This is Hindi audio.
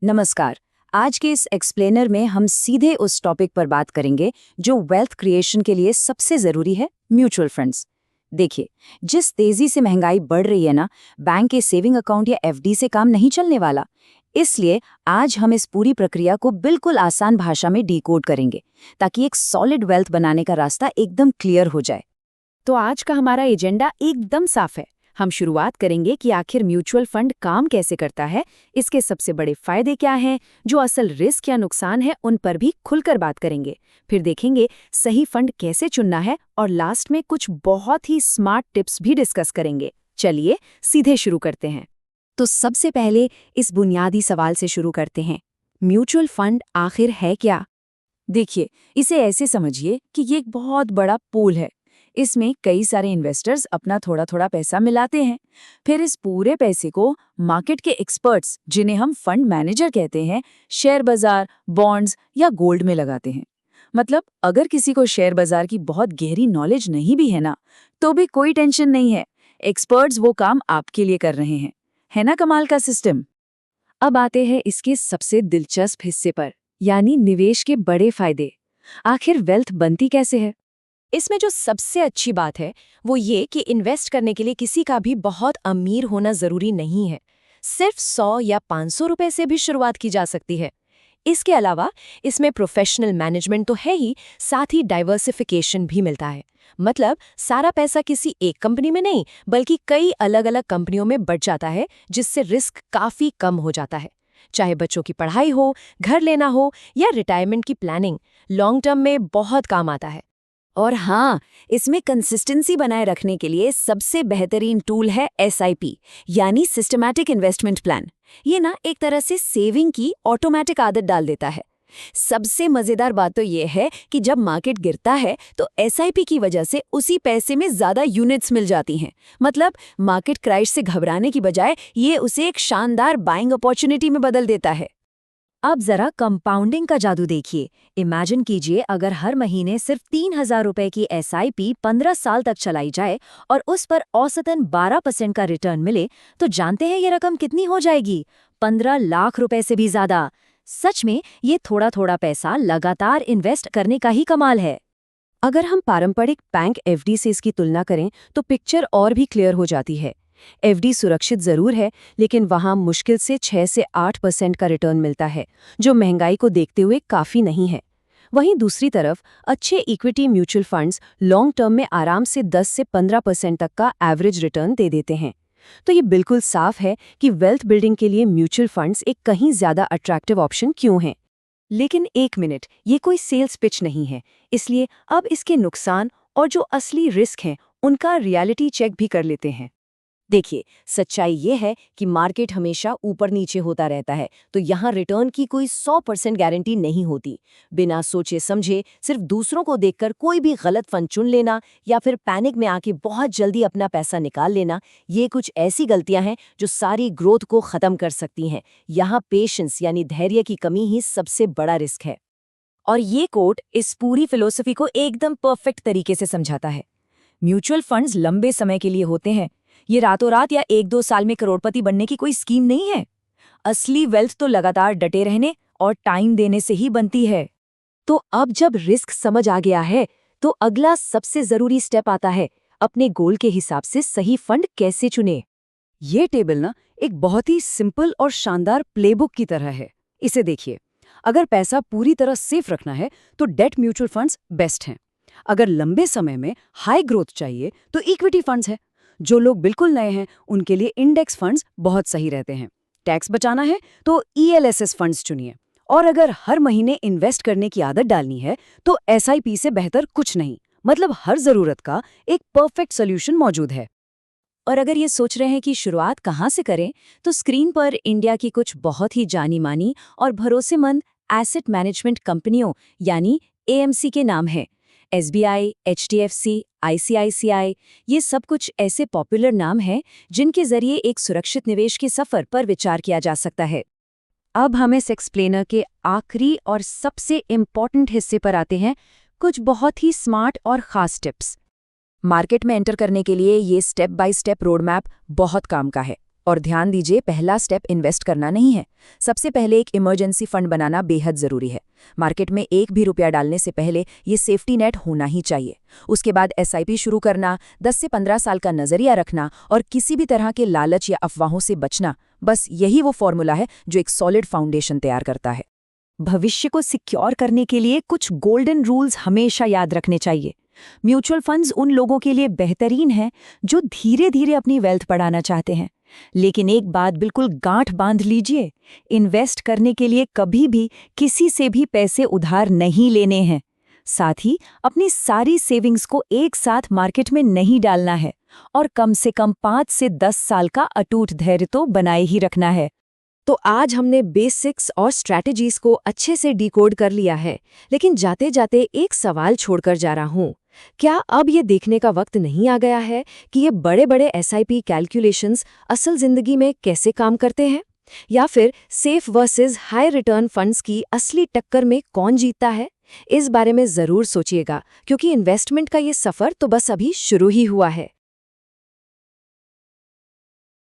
नमस्कार। आज के इस एक्सप्लेनर में हम सीधे उस टॉपिक पर बात करेंगे जो वेल्थ क्रिएशन के लिए सबसे ज़रूरी है, म्यूचुअल फंड्स। देखिए, जिस तेज़ी से महंगाई बढ़ रही है ना, बैंक के सेविंग अकाउंट या एफडी से काम नहीं चलने वाला। इसलिए आज हम इस पूरी प्रक्रिया को बिल्कुल आसान भाषा में डिकोड करेंगे, ताकि एक सॉलिड वेल्थ बनाने का रास्ता एकदम क्लियर हो जाए। तो आज का हमारा एजेंडा एकदम साफ है। हम शुरुआत करेंगे कि आखिर म्यूचुअल फंड काम कैसे करता है, इसके सबसे बड़े फायदे क्या हैं, जो असल रिस्क या नुकसान है उन पर भी खुलकर बात करेंगे। फिर देखेंगे सही फंड कैसे चुनना है और लास्ट में कुछ बहुत ही स्मार्ट टिप्स भी डिस्कस करेंगे। चलिए सीधे शुरू करते हैं। तो सबसे पहले इस बुनियादी सवाल से शुरू करते हैं, म्यूचुअल फंड आखिर है क्या? देखिए, इसे ऐसे समझिए कि ये एक बहुत बड़ा पूल है। इसमें कई सारे इन्वेस्टर्स अपना थोड़ा थोड़ा पैसा मिलाते हैं। फिर इस पूरे पैसे को मार्केट के एक्सपर्ट्स, जिन्हें हम फंड मैनेजर कहते हैं, शेयर बाजार, बॉन्ड्स या गोल्ड में लगाते हैं। मतलब अगर किसी को शेयर बाजार की बहुत गहरी नॉलेज नहीं भी है ना, तो भी कोई टेंशन नहीं है। एक्सपर्ट्स वो काम आपके लिए कर रहे हैं। है ना कमाल का सिस्टम? अब आते हैं इसके सबसे दिलचस्प हिस्से पर, यानी निवेश के बड़े फायदे। आखिर वेल्थ बनती कैसे है? इसमें जो सबसे अच्छी बात है वो ये कि इन्वेस्ट करने के लिए किसी का भी बहुत अमीर होना जरूरी नहीं है। सिर्फ 100 या 500 रुपए से भी शुरुआत की जा सकती है। इसके अलावा इसमें प्रोफेशनल मैनेजमेंट तो है ही, साथ ही डाइवर्सिफिकेशन भी मिलता है। मतलब सारा पैसा किसी एक कंपनी में नहीं, बल्कि कई अलग अलग कंपनियों में बढ़ जाता है, जिससे रिस्क काफी कम हो जाता है। चाहे बच्चों की पढ़ाई हो, घर लेना हो या रिटायरमेंट की प्लानिंग, लॉन्ग टर्म में बहुत काम आता है। और हाँ, इसमें कंसिस्टेंसी बनाए रखने के लिए सबसे बेहतरीन टूल है एसआईपी, यानी सिस्टमैटिक इन्वेस्टमेंट प्लान। ये ना एक तरह से सेविंग की ऑटोमेटिक आदत डाल देता है। सबसे मजेदार बात तो ये है कि जब मार्केट गिरता है तो एसआईपी की वजह से उसी पैसे में ज्यादा यूनिट्स मिल जाती हैं। मतलब मार्केट क्रैश से घबराने की बजाय ये उसे एक शानदार बाइंग अपॉर्चुनिटी में बदल देता है। अब जरा कंपाउंडिंग का जादू देखिए। इमेजिन कीजिए, अगर हर महीने सिर्फ 3,000 रुपए की एसआईपी 15 साल तक चलाई जाए और उस पर औसतन 12% का रिटर्न मिले, तो जानते हैं ये रकम कितनी हो जाएगी? 15 लाख रुपए से भी ज्यादा। सच में ये थोड़ा थोड़ा पैसा लगातार इन्वेस्ट करने का ही कमाल है। अगर हम पारंपरिक बैंक एफडी से इसकी तुलना करें तो पिक्चर और भी क्लियर हो जाती है। एफडी सुरक्षित जरूर है, लेकिन वहां मुश्किल से 6 से 8% का रिटर्न मिलता है, जो महंगाई को देखते हुए काफी नहीं है। वहीं दूसरी तरफ अच्छे equity mutual funds long term में आराम से 10 से 15% तक का एवरेज रिटर्न दे देते हैं। तो ये बिल्कुल साफ है कि वेल्थ बिल्डिंग के लिए म्यूचुअल फंड्स एक कहीं ज्यादा अट्रैक्टिव ऑप्शन क्यों हैं। लेकिन एक मिनट, ये कोई सेल्स पिच नहीं है, इसलिए अब इसके नुकसान और जो असली रिस्क हैं उनका रियलिटी चेक भी कर लेते हैं। देखिए, सच्चाई ये है कि मार्केट हमेशा ऊपर नीचे होता रहता है, तो यहाँ रिटर्न की कोई 100% गारंटी नहीं होती। बिना सोचे समझे सिर्फ दूसरों को देखकर कोई भी गलत फंड चुन लेना या फिर पैनिक में आके बहुत जल्दी अपना पैसा निकाल लेना, ये कुछ ऐसी गलतियां हैं जो सारी ग्रोथ को खत्म कर सकती हैं। यहाँ पेशेंस यानी धैर्य की कमी ही सबसे बड़ा रिस्क है। और ये कोट इस पूरी फिलॉसफी को एकदम परफेक्ट तरीके से समझाता है। म्यूचुअल फंड्स लंबे समय के लिए होते हैं। ये रातों रात या 1-2 साल में करोड़पति बनने की कोई स्कीम नहीं है। असली वेल्थ तो लगातार डटे रहने और टाइम देने से ही बनती है। तो अब जब रिस्क समझ आ गया है, तो अगला सबसे जरूरी स्टेप आता है, अपने गोल के हिसाब से सही फंड कैसे चुने। ये टेबल ना एक बहुत ही सिंपल और शानदार प्लेबुक की तरह है। इसे देखिए, अगर पैसा पूरी तरह सेफ रखना है तो डेट म्यूचुअल फंड्स बेस्ट हैं। अगर लंबे समय में हाई ग्रोथ चाहिए तो इक्विटी फंड्स है। जो लोग बिल्कुल नए हैं उनके लिए इंडेक्स फंड्स बहुत सही रहते हैं। टैक्स बचाना है तो ईएलएसएस फंड्स चुनिए। और अगर हर महीने इन्वेस्ट करने की आदत डालनी है तो एसआईपी से बेहतर कुछ नहीं। मतलब हर जरूरत का एक परफेक्ट सोल्यूशन मौजूद है। और अगर ये सोच रहे हैं कि शुरुआत कहाँ से करें, तो स्क्रीन पर इंडिया की कुछ बहुत ही जानी मानी और भरोसेमंद एसेट मैनेजमेंट कंपनियों यानी एएमसी के नाम हैं। एसबीआई, एचडीएफसी, आईसीआईसीआई, ये सब कुछ ऐसे पॉपुलर नाम हैं जिनके जरिए एक सुरक्षित निवेश के सफर पर विचार किया जा सकता है। अब हम इस एक्सप्लेनर के आखिरी और सबसे इम्पॉर्टेंट हिस्से पर आते हैं, कुछ बहुत ही स्मार्ट और खास टिप्स। मार्केट में एंटर करने के लिए ये step by step road map बहुत काम का है। और ध्यान दीजिए, पहला स्टेप इन्वेस्ट करना नहीं है। सबसे पहले एक इमरजेंसी फंड बनाना बेहद जरूरी है। मार्केट में एक भी रुपया डालने से पहले ये सेफ्टी नेट होना ही चाहिए। उसके बाद एसआईपी शुरू करना, 10 से 15 साल का नजरिया रखना और किसी भी तरह के लालच या अफवाहों से बचना, बस यही वो फॉर्मूला है जो एक सॉलिड फाउंडेशन तैयार करता है। भविष्य को सिक्योर करने के लिए कुछ गोल्डन रूल्स हमेशा याद रखने चाहिए। म्यूचुअल फंड्स उन लोगों के लिए बेहतरीन हैं जो धीरे धीरे अपनी वेल्थ बढ़ाना चाहते हैं। लेकिन एक बात बिल्कुल गांठ बांध लीजिए, इन्वेस्ट करने के लिए कभी भी किसी से भी पैसे उधार नहीं लेने हैं। साथ ही अपनी सारी सेविंग्स को एक साथ मार्केट में नहीं डालना है और कम से कम 5 से 10 साल का अटूट धैर्य तो बनाए ही रखना है। तो आज हमने बेसिक्स और स्ट्रैटेजीज को अच्छे से डिकोड कर लिया है, लेकिन जाते जाते एक सवाल छोड़कर जा रहा हूँ। क्या अब ये देखने का वक्त नहीं आ गया है कि ये बड़े बड़े एसआईपी कैलकुलेशंस असल जिंदगी में कैसे काम करते हैं? या फिर safe versus high return funds की असली टक्कर में कौन जीतता है? इस बारे में ज़रूर सोचिएगा, क्योंकि इन्वेस्टमेंट का ये सफ़र तो बस अभी शुरू ही हुआ है।